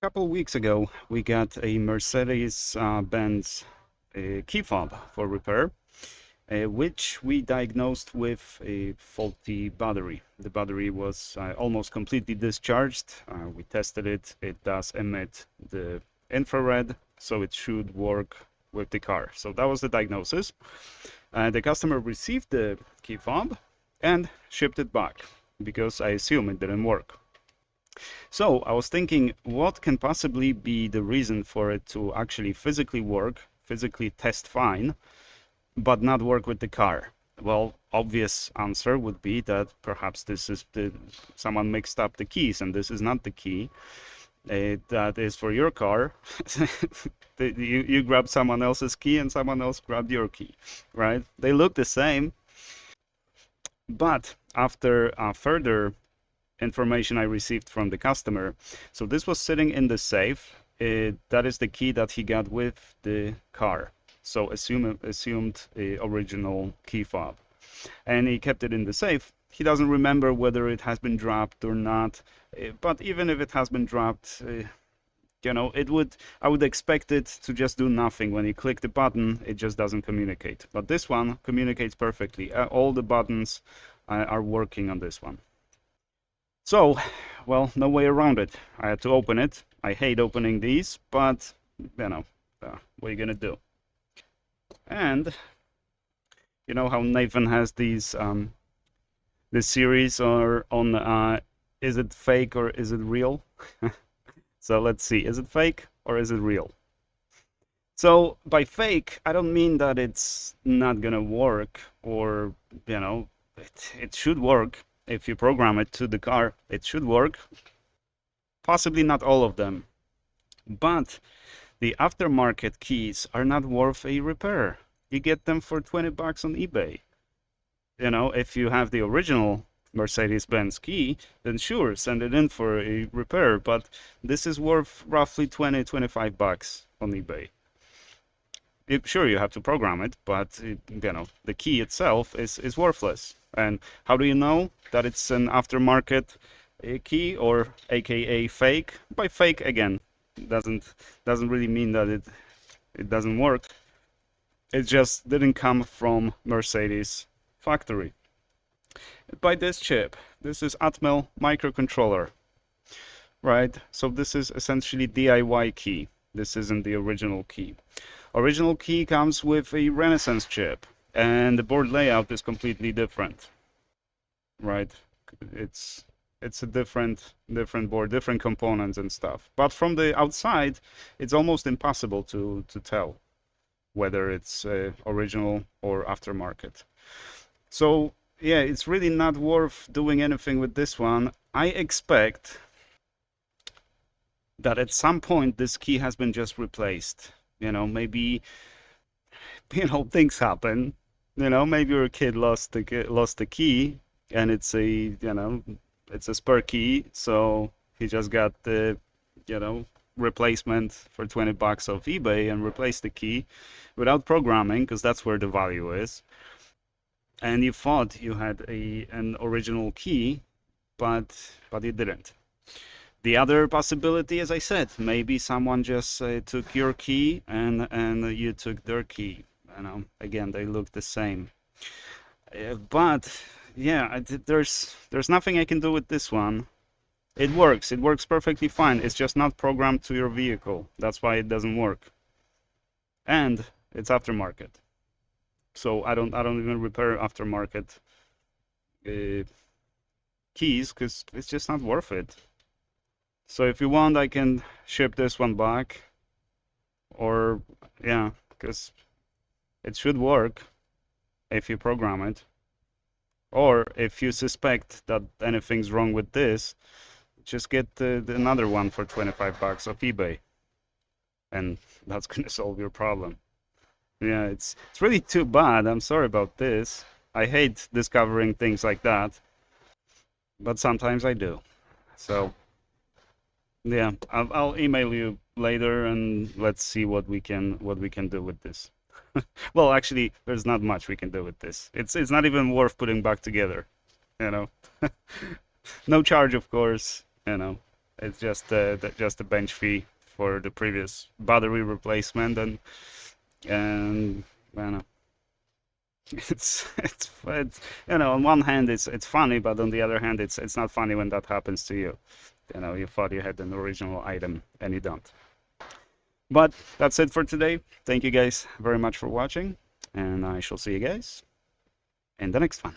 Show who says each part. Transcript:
Speaker 1: A couple of weeks ago, we got a Mercedes-Benz key fob for repair, which we diagnosed with a faulty battery. The battery was almost completely discharged. We tested it. It does emit the infrared, so it should work with the car. So that was the diagnosis. The customer received the key fob and shipped it back because I assume it didn't work. So I was thinking, what can possibly be the reason for it to actually physically work, physically test fine, but not work with the car? Well, obvious answer would be that perhaps this is someone mixed up the keys, and this is not the key. That is for your car. You grabbed someone else's key and someone else grabbed your key, right? They look the same, but after further information I received from the customer. So this was sitting in the safe. That is the key that he got with the car. So assumed a original key fob. And he kept it in the safe. He doesn't remember whether it has been dropped or not. But even if it has been dropped, I would expect it to just do nothing. When you click the button, it just doesn't communicate. But this one communicates perfectly. All the buttons are working on this one. So, well, no way around it. I had to open it. I hate opening these, but, what are you gonna do? And, you know how Nathan has this series on is it fake or is it real? So let's see, is it fake or is it real? So by fake, I don't mean that it's not gonna work or, it should work. If you program it to the car, it should work. Possibly not all of them, but the aftermarket keys are not worth a repair. You get them for 20 bucks on eBay. If you have the original Mercedes-Benz key, then sure, send it in for a repair, but this is worth roughly 20, 25 bucks on eBay. Sure, you have to program it, but the key itself is worthless. And how do you know that it's an aftermarket key or AKA fake? By fake, again, doesn't really mean that it doesn't work. It just didn't come from Mercedes factory. By this chip, this is Atmel microcontroller, right? So this is essentially DIY key. This isn't the original key. Original key comes with a Renaissance chip, and the board layout is completely different, right? It's a different board, different components and stuff. But from the outside, it's almost impossible to tell whether it's original or aftermarket. So yeah, it's really not worth doing anything with this one. I expect that at some point this key has been just replaced. Maybe things happen. Maybe your kid lost the key, and it's a spare key, so he just got the replacement for 20 bucks off eBay and replaced the key without programming, because that's where the value is. And you thought you had an original key, but you didn't. The other possibility, as I said, maybe someone just took your key and you took their key. Again, they look the same. But yeah, there's nothing I can do with this one. It works. It works perfectly fine. It's just not programmed to your vehicle. That's why it doesn't work. And it's aftermarket. So I don't even repair aftermarket keys because it's just not worth it. So if you want, I can ship this one back, or yeah, because it should work if you program it. Or if you suspect that anything's wrong with this, just get another one for 25 bucks off eBay, and that's gonna solve your problem. Yeah, it's really too bad. I'm sorry about this. I hate discovering things like that, but sometimes I do. So yeah, I'll email you later and let's see what we can do with this. Well, actually, there's not much we can do with this. It's not even worth putting back together, you know. No charge, of course, It's just just a bench fee for the previous battery replacement, and I don't know. It's you know, on one hand it's funny, but on the other hand it's not funny when that happens to you. You know, you thought you had an original item and you don't. But that's it for today. Thank you guys very much for watching, and I shall see you guys in the next one.